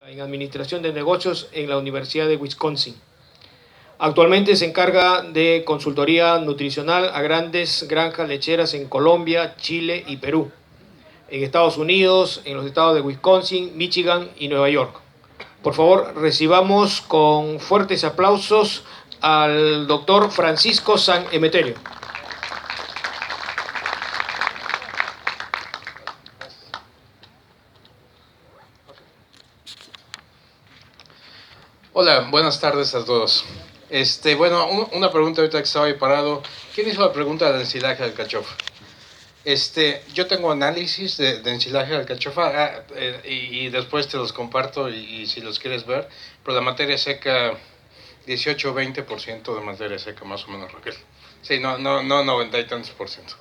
en Administración de Negocios en la Universidad de Wisconsin. Actualmente se encarga de consultoría nutricional a grandes granjas lecheras en Colombia, Chile y Perú, en Estados Unidos, en los estados de Wisconsin, Michigan y Nueva York. Por favor, recibamos con fuertes aplausos al doctor Francisco San Emeterio. Hola, buenas tardes a todos. Una pregunta ahorita que estaba ahí parado. ¿Quién hizo la pregunta del ensilaje de alcachofa? Yo tengo análisis de ensilaje de alcachofa y después te los comparto y si los quieres ver. Pero la materia seca, 18 o 20% de materia seca más o menos, Raquel. Sí, no 90 y tantos por ciento.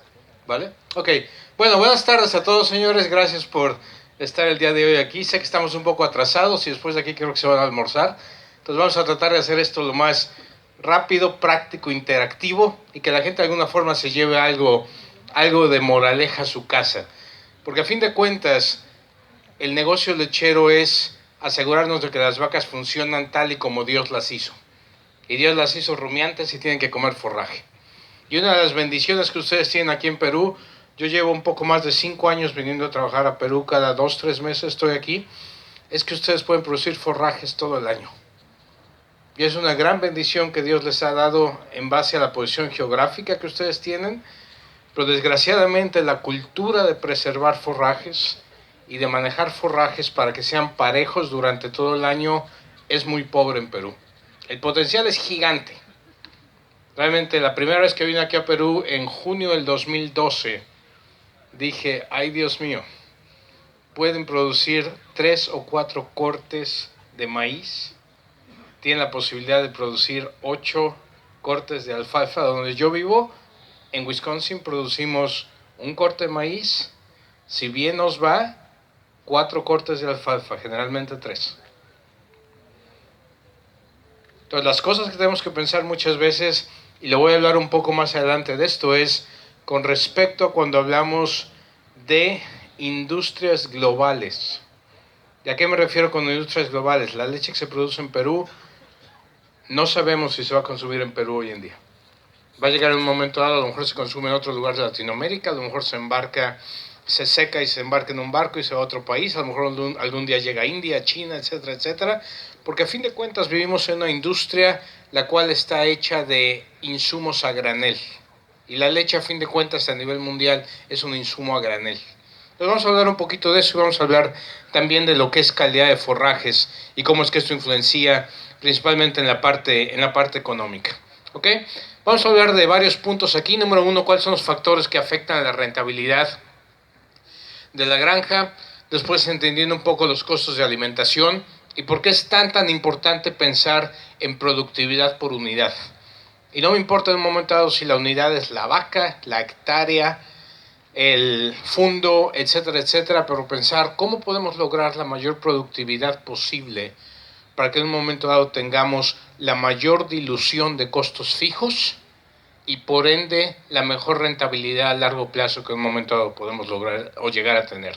¿Vale? Ok. Bueno, buenas tardes a todos, señores. Gracias por estar el día de hoy aquí. Sé que estamos un poco atrasados y después de aquí creo que se van a almorzar. Entonces vamos a tratar de hacer esto lo más rápido, práctico, interactivo y que la gente de alguna forma se lleve algo de moraleja a su casa. Porque a fin de cuentas, el negocio lechero es asegurarnos de que las vacas funcionan tal y como Dios las hizo. Y Dios las hizo rumiantes y tienen que comer forraje. Y una de las bendiciones que ustedes tienen aquí en Perú, yo llevo un poco más de 5 años viniendo a trabajar a Perú, cada 2-3 meses estoy aquí, es que ustedes pueden producir forrajes todo el año. Y es una gran bendición que Dios les ha dado en base a la posición geográfica que ustedes tienen, pero desgraciadamente la cultura de preservar forrajes y de manejar forrajes para que sean parejos durante todo el año es muy pobre en Perú. El potencial es gigante. Realmente la primera vez que vine aquí a Perú, en junio del 2012, dije, ay Dios mío, pueden producir 3 o 4 cortes de maíz, tienen la posibilidad de producir 8 cortes de alfalfa. Donde yo vivo, en Wisconsin, producimos un corte de maíz, si bien nos va, 4 cortes de alfalfa, generalmente 3. Entonces las cosas que tenemos que pensar muchas veces, y le voy a hablar un poco más adelante de esto, es con respecto a cuando hablamos de industrias globales. ¿Y a qué me refiero con industrias globales? La leche que se produce en Perú, no sabemos si se va a consumir en Perú hoy en día. Va a llegar en un momento dado, a lo mejor se consume en otro lugar de Latinoamérica, a lo mejor se seca y se embarca en un barco y se va a otro país, a lo mejor algún día llega a India, China, etcétera, etcétera, porque a fin de cuentas vivimos en una industria la cual está hecha de insumos a granel. Y la leche a fin de cuentas a nivel mundial es un insumo a granel. Entonces vamos a hablar un poquito de eso y vamos a hablar también de lo que es calidad de forrajes y cómo es que esto influencia principalmente en la parte económica. ¿Ok? Vamos a hablar de varios puntos aquí. Número 1, cuáles son los factores que afectan a la rentabilidad de la granja. Después entendiendo un poco los costos de alimentación y por qué es tan importante pensar en productividad por unidad. Y no me importa en un momento dado si la unidad es la vaca, la hectárea, el fundo, etcétera, etcétera, pero pensar cómo podemos lograr la mayor productividad posible para que en un momento dado tengamos la mayor dilución de costos fijos y por ende la mejor rentabilidad a largo plazo que en un momento dado podemos lograr o llegar a tener.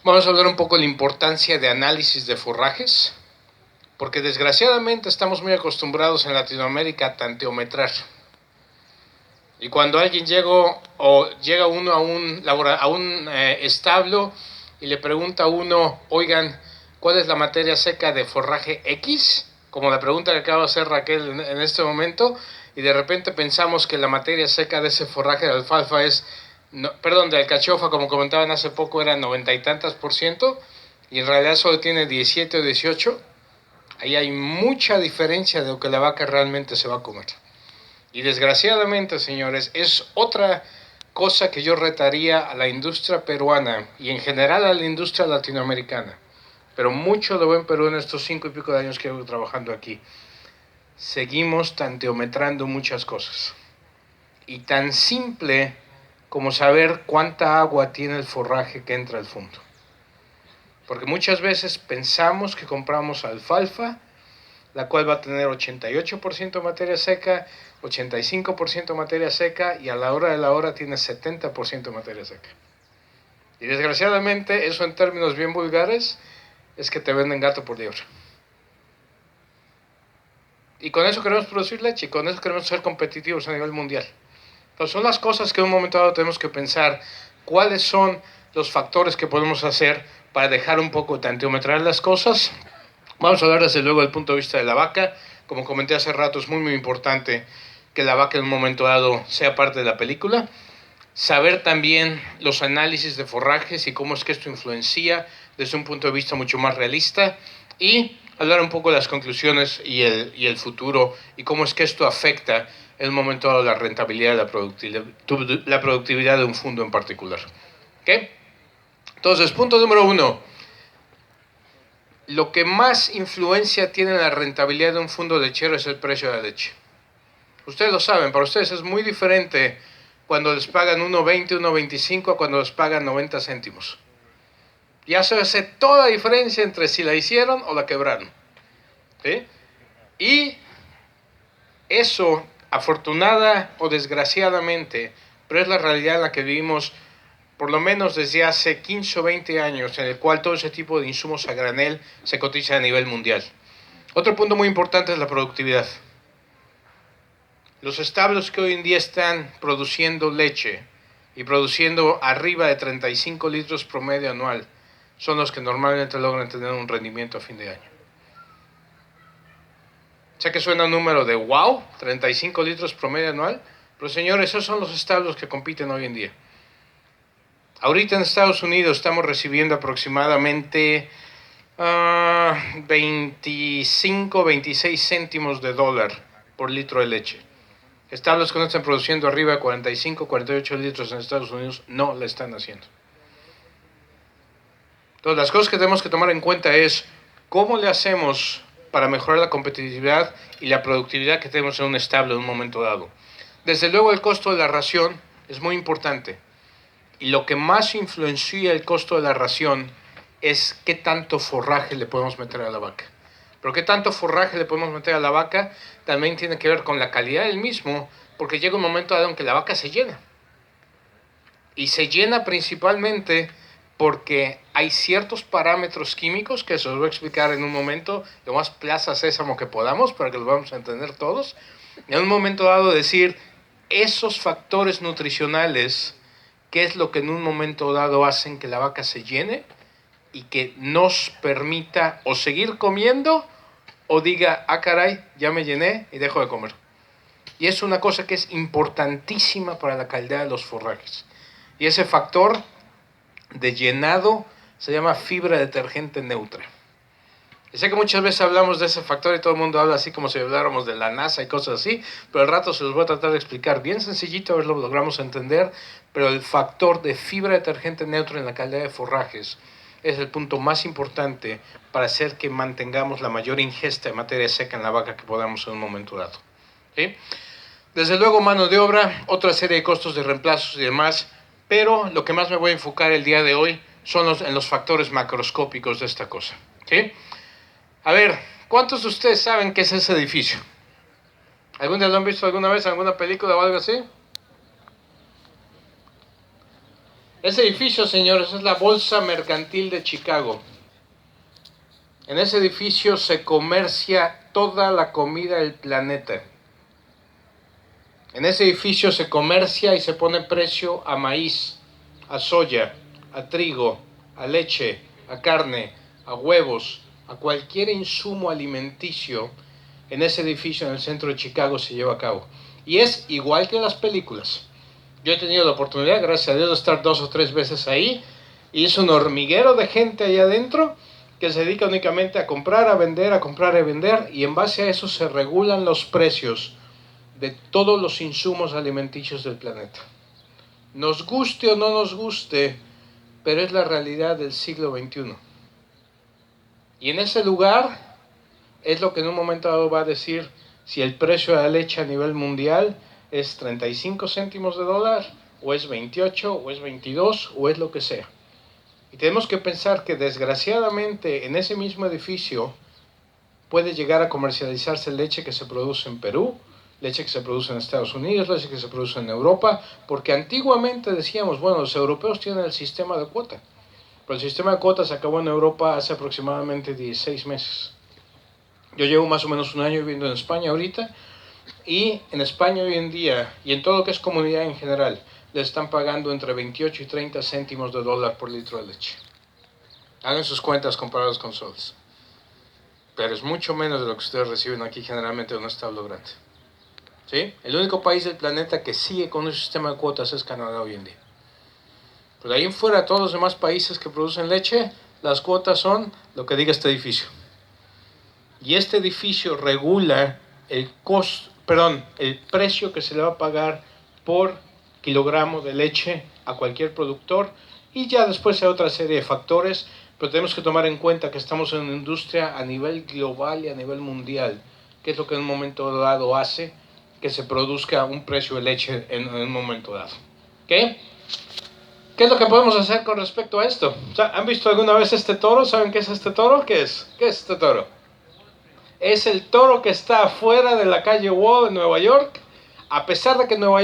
Vamos a hablar un poco de la importancia de análisis de forrajes, porque desgraciadamente estamos muy acostumbrados en Latinoamérica a tanteometrar. Y cuando alguien llega uno a un establo y le pregunta a uno, oigan, ¿cuál es la materia seca de forraje X? Como la pregunta que acaba de hacer Raquel en este momento, y de repente pensamos que la materia seca de ese forraje de alfalfa de alcachofa, como comentaban hace poco, era 90 y tantas %, y en realidad solo tiene 17 o 18. Ahí hay mucha diferencia de lo que la vaca realmente se va a comer. Y desgraciadamente, señores, es otra cosa que yo retaría a la industria peruana y en general a la industria latinoamericana. Pero mucho lo veo en Perú en estos 5 y pico de años que llevo trabajando aquí. Seguimos tanteometrando muchas cosas. Y tan simple como saber cuánta agua tiene el forraje que entra al fondo. Porque muchas veces pensamos que compramos alfalfa, la cual va a tener 88% materia seca, 85% materia seca y a la hora de la hora tiene 70% materia seca. Y desgraciadamente eso en términos bien vulgares es que te venden gato por liebre. Y con eso queremos producir leche, y con eso queremos ser competitivos a nivel mundial. Entonces son las cosas que en un momento dado tenemos que pensar, cuáles son los factores que podemos hacer para dejar un poco tanteometrar las cosas. Vamos a hablar desde luego del punto de vista de la vaca. Como comenté hace rato, es muy importante que la vaca en un momento dado sea parte de la película. Saber también los análisis de forrajes y cómo es que esto influencia desde un punto de vista mucho más realista. Y hablar un poco de las conclusiones y el futuro y cómo es que esto afecta en un momento dado la rentabilidad y la productividad de un fondo en particular. ¿Okay? Entonces, punto número 1. Lo que más influencia tiene en la rentabilidad de un fondo lechero es el precio de la leche. Ustedes lo saben, para ustedes es muy diferente cuando les pagan 1.20, 1.25 a cuando les pagan 90 céntimos. Ya se hace toda la diferencia entre si la hicieron o la quebraron. ¿Sí? Y eso, afortunada o desgraciadamente, pero es la realidad en la que vivimos por lo menos desde hace 15 o 20 años, en el cual todo ese tipo de insumos a granel se cotiza a nivel mundial. Otro punto muy importante es la productividad. Los establos que hoy en día están produciendo leche y produciendo arriba de 35 litros promedio anual son los que normalmente logran tener un rendimiento a fin de año. Sé que suena un número de wow, 35 litros promedio anual, pero señores, esos son los establos que compiten hoy en día. Ahorita en Estados Unidos estamos recibiendo aproximadamente 25, 26 céntimos de dólar por litro de leche. Establos que no están produciendo arriba de 45, 48 litros en Estados Unidos no la están haciendo. Entonces, las cosas que tenemos que tomar en cuenta es cómo le hacemos para mejorar la competitividad y la productividad que tenemos en un establo en un momento dado. Desde luego, el costo de la ración es muy importante. Y lo que más influencia el costo de la ración es qué tanto forraje le podemos meter a la vaca. Pero qué tanto forraje le podemos meter a la vaca también tiene que ver con la calidad del mismo, porque llega un momento dado en que la vaca se llena. Y se llena principalmente porque hay ciertos parámetros químicos que se los voy a explicar en un momento, lo más plaza sésamo que podamos para que los vamos a entender todos. En un momento dado decir, esos factores nutricionales, qué es lo que en un momento dado hacen que la vaca se llene y que nos permita o seguir comiendo o diga, ah caray, ya me llené y dejo de comer. Y es una cosa que es importantísima para la calidad de los forrajes. Y ese factor de llenado se llama fibra detergente neutra. Y sé que muchas veces hablamos de ese factor y todo el mundo habla así como si habláramos de la NASA y cosas así, pero al rato se los voy a tratar de explicar bien sencillito, a ver si lo logramos entender, pero el factor de fibra detergente neutra en la calidad de forrajes es el punto más importante para hacer que mantengamos la mayor ingesta de materia seca en la vaca que podamos en un momento dado. ¿Sí? Desde luego mano de obra, otra serie de costos de reemplazos y demás, pero lo que más me voy a enfocar el día de hoy son en los factores macroscópicos de esta cosa. ¿Sí? A ver, ¿cuántos de ustedes saben qué es ese edificio? ¿Algún día lo han visto alguna vez en alguna película o algo así? Ese edificio, señores, es la Bolsa Mercantil de Chicago. En ese edificio se comercia toda la comida del planeta. En ese edificio se comercia y se pone precio a maíz, a soya, a trigo, a leche, a carne, a huevos, a cualquier insumo alimenticio. En ese edificio en el centro de Chicago se lleva a cabo. Y es igual que en las películas. Yo he tenido la oportunidad, gracias a Dios, de estar 2 o 3 veces ahí. Y es un hormiguero de gente ahí adentro que se dedica únicamente a comprar, a vender, a comprar y vender. Y en base a eso se regulan los precios de todos los insumos alimenticios del planeta. Nos guste o no nos guste, pero es la realidad del siglo XXI. Y en ese lugar es lo que en un momento dado va a decir si el precio de la leche a nivel mundial es 35 céntimos de dólar, o es 28, o es 22, o es lo que sea. Y tenemos que pensar que desgraciadamente en ese mismo edificio puede llegar a comercializarse leche que se produce en Perú, leche que se produce en Estados Unidos, leche que se produce en Europa, porque antiguamente decíamos, bueno, los europeos tienen el sistema de cuota. Pero el sistema de cuotas acabó en Europa hace aproximadamente 16 meses. Yo llevo más o menos un año viviendo en España ahorita, y en España hoy en día, y en todo lo que es comunidad en general, le están pagando entre 28 y 30 céntimos de dólar por litro de leche. Hagan sus cuentas comparadas con soles. Pero es mucho menos de lo que ustedes reciben aquí generalmente en un establo grande. ¿Sí? El único país del planeta que sigue con un sistema de cuotas es Canadá hoy en día. Pero de ahí en fuera, todos los demás países que producen leche, las cuotas son lo que diga este edificio. Y este edificio regula el precio que se le va a pagar por kilogramo de leche a cualquier productor, y ya después hay otra serie de factores, pero tenemos que tomar en cuenta que estamos en una industria a nivel global y a nivel mundial, que es lo que en un momento dado hace que se produzca un precio de leche en un momento dado. ¿Qué? ¿Qué es lo que podemos hacer con respecto a esto? O sea, ¿han visto alguna vez este toro? ¿Saben qué es este toro? ¿Qué es? ¿Qué es este toro? Es el toro que está afuera de la calle Wall en Nueva York, a pesar de que Nueva